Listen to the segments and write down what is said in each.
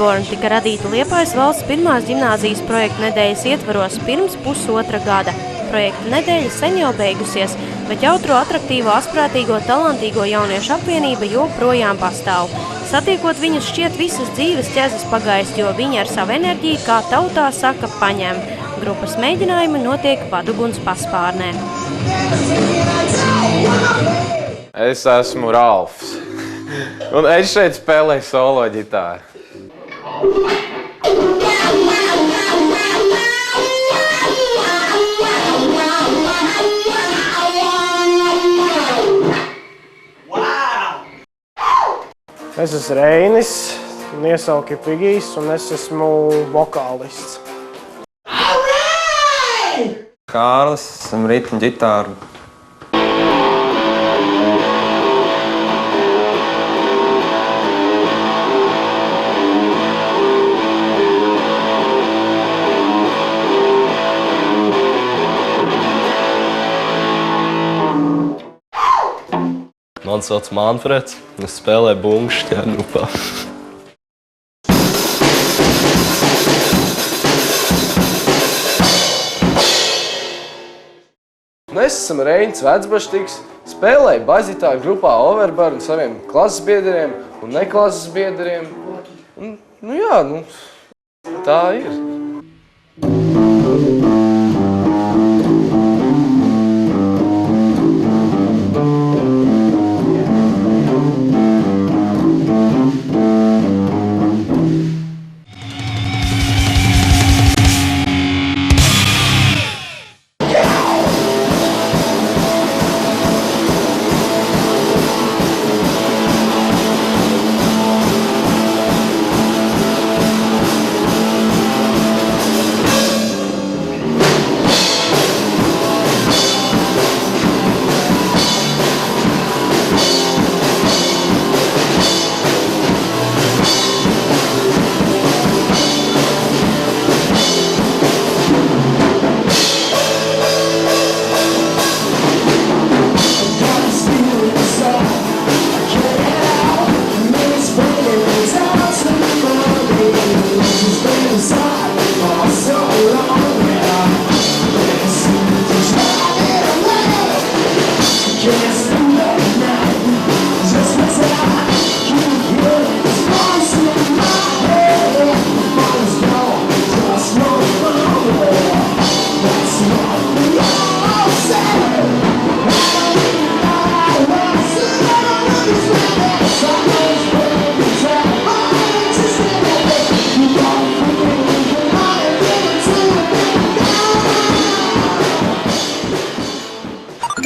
Overborn tika radīta Liepājas valsts pirmās ģimnāzijas projekta nedēļas ietvaros pirms pusotra gada. Projekta nedēļa sen jau beigusies, bet Jautro atraktīvo, asprātīgo, talantīgo jauniešu apvienība joprojām pastāv. Satiekot viņus šķiet visas dzīves ķezas pagaist, jo viņi ar savu enerģiju, kā tautā saka, paņem. Grupas mēģinājumi notiek Vaduguns paspārnē. Es esmu Ralfs. Un es šeit spēlēju solo ģitāru. Es esmu Reinis, un iesauki Pigijs, un es esmu vokālists. Kārlis, esmu ritmu ģitāru. Mani sauc Manfreds, es spēlēju bungu šajā grupā. Es esmu Reinis Vecbaštīgs, spēlēju bazitāru grupā Overborn saviem klases biedriem un neklases biedriem. Tā ir.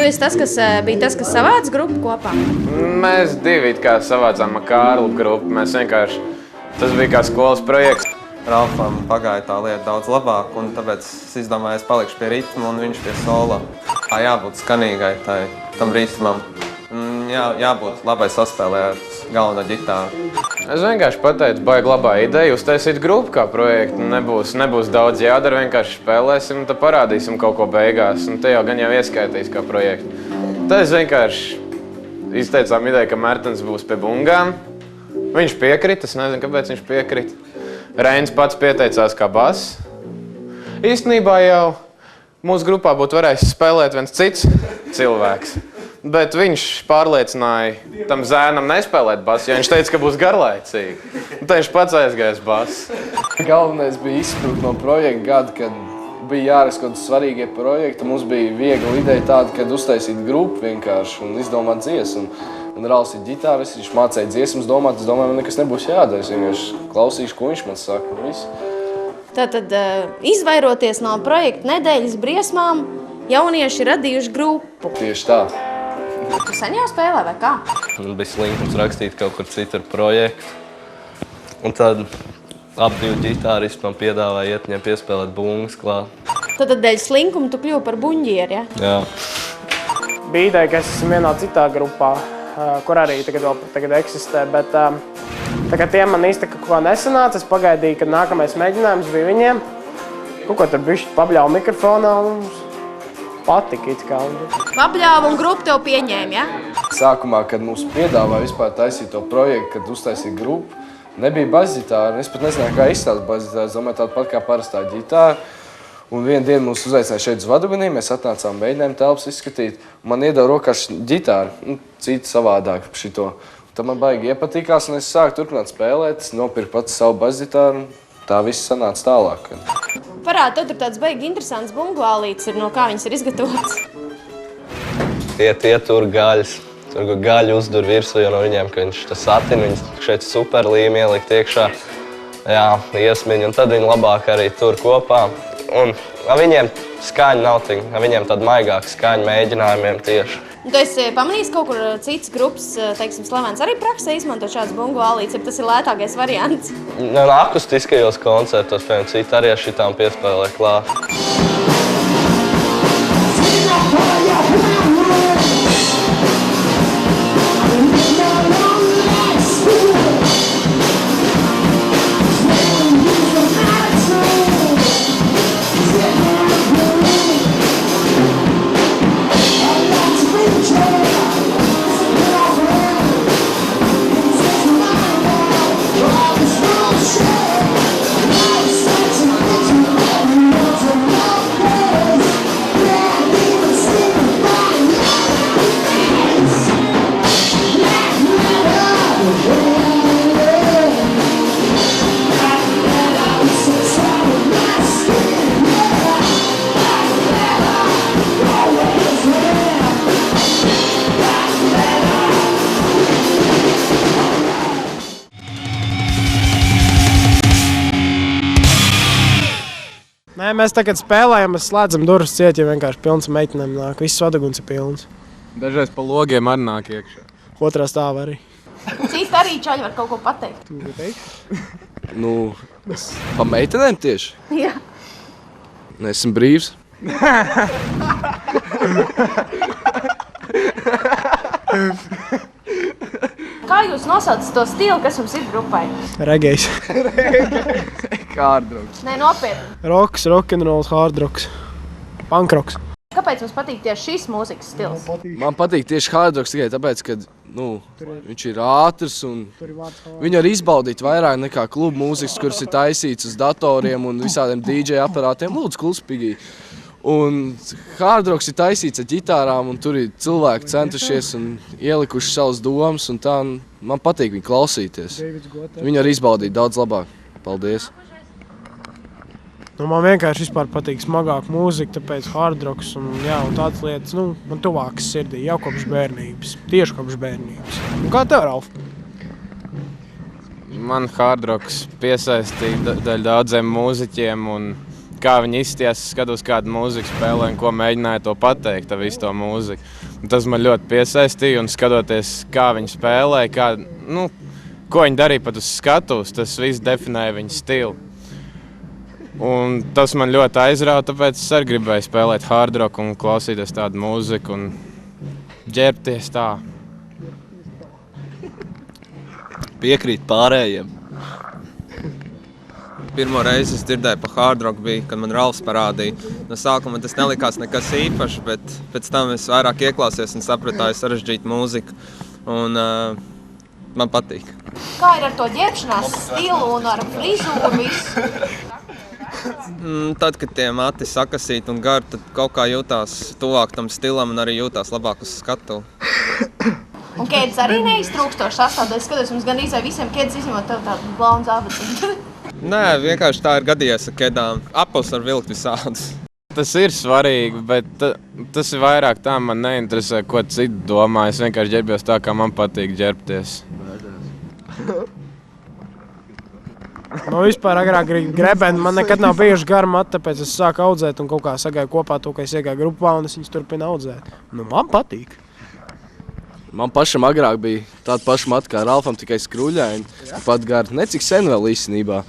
Tu esi tas, kas bija tas, kas savāc grupu kopā? Mēs divi it kā savācām ar Kārlu grupu. Mēs vienkārši, tas bija kā skolas projekts. Ralfam pagāja tā lieta daudz labāk, un tāpēc es izdomāju, es palikšu pie ritma un viņš pie solo. Jābūt skanīgai tam ritmam. Jābūt labai saspēlē ar galveno ģitāru. Es vienkārši pateicu, baigi labā ideja, uztaisīt grupu kā projektu. Nebūs daudz jādara, vienkārši spēlēsim un tad parādīsim kaut ko beigās. Un te jau gan jau ieskaitīs kā projektu. Tad es vienkārši izteicām ideju, ka Mērtens būs pie bungām. Viņš piekrita, es nezinu, kāpēc viņš piekrita. Reinis pats pieteicās kā bass. Īstenībā jau mūsu grupā būtu varējis spēlēt viens cits cilvēks. Bet viņš pārliecināja tam zēnam nespēlēt basu, jo viņš teica, ka būs garlaicīgi. Un tad viņš pats aizgājis basu. Galvenais bija izsprukt no projekta gada, kad bija jāraksta kaut kādi svarīgie projekti. Mums bija viegla ideja tāda, kad uztaisīt grupu vienkārši un izdomāt dziesmu. Un Ralfs ir ģitārists, viņš mācīja dziesmas domāt. Es domāju, man nekas nebūs jādara. Es vienkārši klausīšu, ko viņš man saka. Viss. Tātad, izvairoties no projekta nedēļas briesmām, jaunieši radījuši grupu. Tieši tā. Tu sen jau spēlē vai kā? Man bija slinkums rakstīt kaut kur citur projektu. Un tad divi ģitāristi man piedāvāja iet viņiem piespēlēt bungas klāt. Tad dēļ slinkuma tu kļuvi par buņģieri, ja? Jā. Bija ideja, ka es esmu vienā citā grupā, kur arī tagad eksistē, bet tagad tiem man īsti kaut ko nesanāca. Es pagaidīju, kad nākamais mēģinājums bija viņiem. Kaut ko tur bišķi pabļāvu mikrofonā un patika it kā. Pabļāva un grupu tev pieņēma, ja? Sākumā, kad mums piedāvāja vispār taisīt to projektu, kad uztaisīt grupu, nebija basģitāra. Es pat nezināju, kā izstāst basģitāru. Es domāju, tāda pat kā parastā ģitāra. Un vienu dienu mūs uzaicināja šeit uz Vaduganī. Mēs atnācām, mēģinājām telpas izskatīt. Man iedeva rokās ģitāru, citu savādāk šito. Tad man baigi iepatīkās, un es sāku turpināt spēlēt. Es nopirku pats savu basģitāru. Tā viss sanāca tālāk. Parādi, tev tur tāds baigi interesants bungvālīts ir, no kā viņas ir izgatavots. Tie tur gaļas. Tur gaļu uzdur virsū, jo no viņiem, ka viņš tas satina, viņas šeit superlīmi ielikt iekšā. Jā, iesmiņu, un tad viņi labāk arī tur kopā. Un viņiem skaņa nav tik, viņiem tāda maigāka skaņa mēģinājumiem tieši. Tu esi pamanījis kaut kur citas grupas, teiksim, slavens arī praksē izmanto šāds bungvālīts, ja tas ir lētākais variants? Akustiskajos koncertos, piemēram, citi arī ar šitām piespēlē klāt. Nē, mēs tagad spēlējam, mēs slēdzam durvis ciet, ja vienkārši pilns meitenēm nāk. Viss Vaduguns ir pilns. Dažreiz pa logiem arī nāk iekšā. Otrā stāva arī. Citi arī čaļi var kaut ko pateikt. Tu gribi teikt? Nu, pa meitenēm tieši? Jā. Esmu brīvs. Kā jūs nosaucat to stilu, kas jums ir grupai? Regejs. Hardrocks. Nē, nopietni. Roks, rock'n'rolls, hardrocks. Punkroks. Kāpēc jums patīk tieši šis mūzikas stils? Man patīk tieši hardrocks tikai tāpēc, ka viņš ir ātrs un viņu var izbaudīt vairāk nekā klubu mūzikas, kuras ir taisīts uz datoriem un visādiem DJ aparātiem. Lūdzu, kluspīgi. Un hardrocks ir taisīts ar ģitārām un tur ir cilvēki centušies un ielikuši savas domas un tā. Man patīk viņu klausīties. Viņu var izbaudīt daudz labāk. Paldies! Nu, man vienkārši vispār patīk smagāka mūzika, tāpēc hardrocks un tādas lietas, man tuvākas sirdī jau kopš bērnības. Tieši kopš bērnības. Un kā tev, Ralf? Man hardrocks piesaistīja daļu daudziem mūziķiem un kā viņi izties, skatos kādu mūziku spēlē un ko mēģināja to pateikt ar visu to mūziku. Un tas man ļoti piesaistīja un skatoties, kā viņi spēlē, ko viņi darīja pat uz skatuves, tas viss definēja viņu stilu. Un tas man ļoti aizrauja, tāpēc es arī gribēju spēlēt hardrock un klausīties tādu mūziku un ģērbties tā. Piekrīt pārējiem. Pirmo reizi es dzirdēju par hardrock bija, kad man Ralfs parādīja. No sākuma tas nelikās nekas īpašs, bet pēc tam es vairāk ieklausies un sapratu, tā ir sarežģīta mūzika. Un man patīk. Kā ir ar to ģērbšanās stilu un ar frizūru visu? Tad, kad tie mati sakasīti un gari, tad kaut kā jūtās tuvāk tam stilam un arī jūtās labāk uz skatu. Un kēdes arī neiztrūkstoši sastāvdaļas. Skatos, mums gan izai visiem kēdes izņemot tev tādu blaunu zābeciņu. Nē, vienkārši tā ir gadījies ar kēdām. Apels var vilkt visādus. Tas ir svarīgi, bet tas ir vairāk tā, man neinteresē, ko citi domā. Es vienkārši ģērbjos tā, kā man patīk ģērbties. Vispār agrāk grebeni, man nekad nav bijuši gari mati, tāpēc es sāku audzēt un kaut kā sagāju kopā to, ka es iegāju grupā un es viņus turpinu audzēt. Man patīk. Man pašam agrāk bija tāda paša mata kā Ralfam, tikai skruļaini, pat gari. Necik sen vēl īstenībā.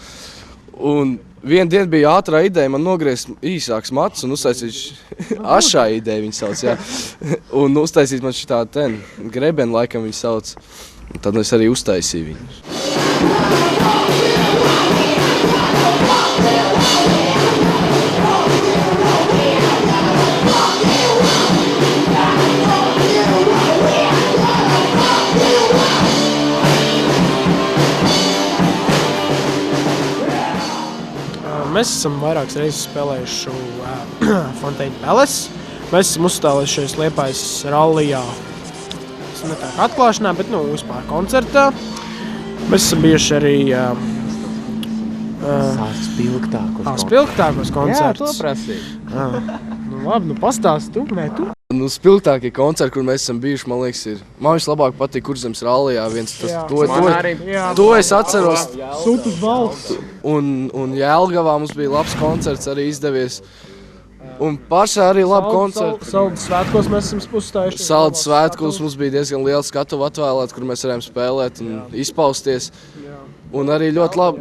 Un vienu dienu bija ātrā ideja man nogriezt īsāks matus un uztaisīt ašā ideja viņu sauc, jā. Un uztaisīt man šitā grebeni laikam viņu sauc. Un tad es arī uztaisīju viņus. Mēs esam vairākas reizes spēlējuši Fontaine Palace. Mēs esam uzstāvējušies Liepājas rallijā. Tas ne tā kā atklāšanā, bet vispār koncertā. Mēs esam bijuši arī spilgtākos koncertus. Jā, to prasīju. Labi, pastāsti tu, nē tu. Spilgtākie koncerti, kur mēs esam bijuši, man liekas, ir. Man vislabāk patīk Kurzemes rallijā. To es atceros. Sūtas valsts. Un Jelgavā mums bija labs koncerts, arī izdevies. Un pašā arī labi koncerti. Saldas svētkos mēs esam uzstājušies. Saldas svētkos mums bija diezgan liela skatuve atvēlēta, kur mēs varējām spēlēt un izpausties. Un arī ļoti labi.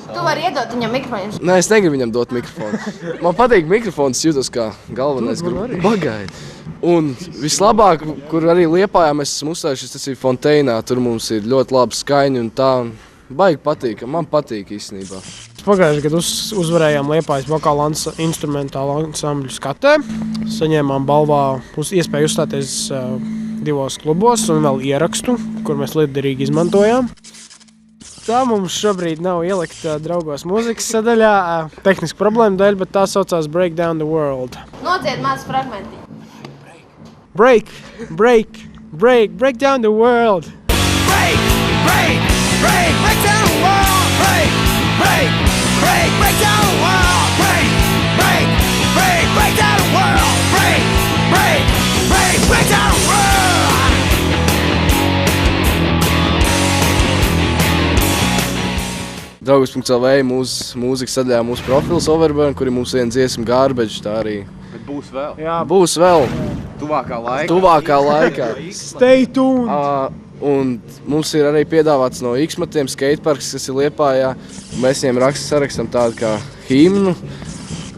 Tu vari iedot viņam mikrofonu. Nē, es negribu viņam dot mikrofonu. Man patīk mikrofons, jūtos kā galvenais bagaidi. Un vislabāk, kur arī Liepājā mēs esam uzstājušies, tas ir Fonteinā. Tur mums ir ļoti laba skaņa un tā. Baigi patīk, man patīk īstenībā. Pagājušajā gadā uzvarējām Liepājas vokāla instrumentāla ansambļu skatē. Saņēmām balvā iespēju uzstāties 2 klubos un vēl ierakstu, kur mēs lietderīgi izmantojām. Tā mums šobrīd nav ielikta draugos mūzikas sadaļā, tehniska problēma dēļ, bet tā saucās Break Down the World. Nociet maz fragmenti. Break down the world. Break down the world. Break down the world. Break down the world. Break down the world. Draugus.lv mūzikas sadaļā mūsu profils Overburn, kuri mums viena dziesma Garbage, tā arī. Bet būs vēl. Jā, Būs vēl. Tuvākā laikā. Stay tuned! Un mums ir arī piedāvāts no X-matiem skateparks, kas ir Liepājā. Mēs viņiem sarakstam tādu kā himnu.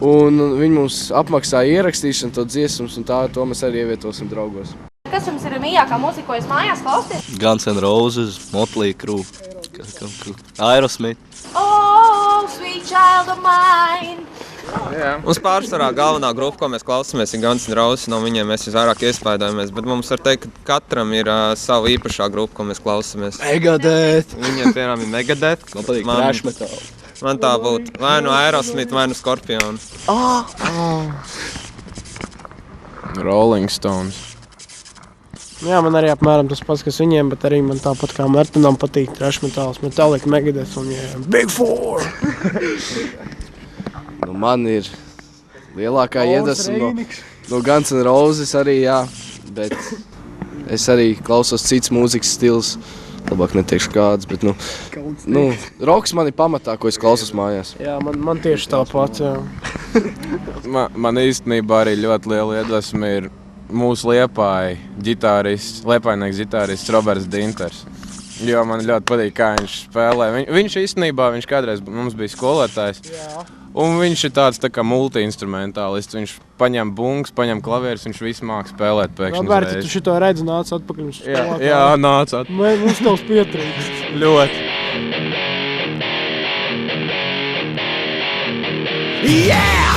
Un viņi mums apmaksā ierakstīšanu, to dziesmas, un to mēs arī ievietosim draugos. Kas jums ir mīļākā mūzika, ko jūs mājās klausties? Guns N' Roses, Motley Crue, Aerosmith. Oh, sweet child of mine! Mums pārsvarā galvenā grupa, ko mēs klausāmies, ir Guns N' Roses. No viņiem mēs visvairāk iespaidojamies, bet mums var teikt, ka katram ir sava īpašā grupa, ko mēs klausāmies. Megadeth! Viņiem, piemēram, ir Megadeth. Man patīk thrash metal. Man tā būtu vai nu Aerosmith, vai nu Scorpion. Rolling Stones. Jā, man arī apmēram tas pats, kas viņiem, bet arī man tāpat kā Mertonam patīk thrash metāls, Metallica, Megadeth un Big Four. Man ir lielākā iedvesma no Guns N' Roses arī, jā, bet es arī klausos cits mūzikas stils. Labāk neteikšu kāds, bet roks man ir pamatā, ko es klausos mājās. Jā, man tieši tāpat, jā. Man īstenībā arī ļoti liela iedvesma ir mūsu Liepājnieks ģitārists Roberts Dinters. Jo man ļoti patīk, kā viņš spēlē. Viņš īstenībā, kādreiz mums bija skolotājs. Jā. Un viņš ir tāds tā kā multi-instrumentālists. Viņš paņem bungas, paņem klavierus, viņš visu māk spēlēt pēkšņi uzreiz. Roberti, tu šito redzi, nāc atpakaļ. Jā, nāc atpakaļ. Mums tavs pietrīkst. Ļoti. Yeah!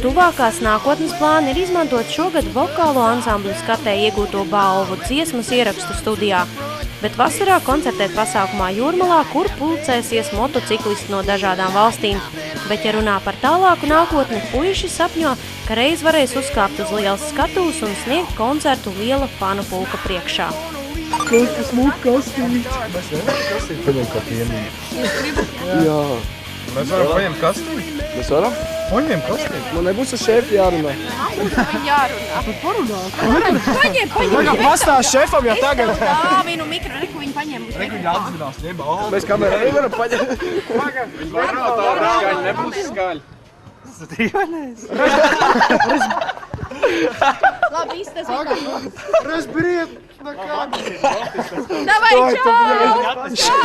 Tuvākās nākotnes plāni ir izmantot šogad vokālo ansambļu skatē iegūto balvu dziesmas ierakstu studijā, bet vasarā koncertēt pasākumā Jūrmalā, kur pulcēsies motociklisti no dažādām valstīm. Bet, ja runā par tālāku nākotni, puiši sapņo, ka reiz varēs uzkāpt uz lielas skatuves un sniegt koncertu liela fanu pulka priekšā. Kas mūk kastīti? Paņem kā piemīt. Jā. Mēs varam paņemt kastīti? Mēs varam? Paņem kastīti. Man nebūs ar šefu jārunā. Viņam jārunā. Paņem. Pastāst šefam jau tagad. Tā, vienu mikrofonu, ko viņi paņem. Mēs kamerā nevaram paņemt. Skaļi nebūs skaļi. Labi, izstāstīt. Разберет. Давай, čau!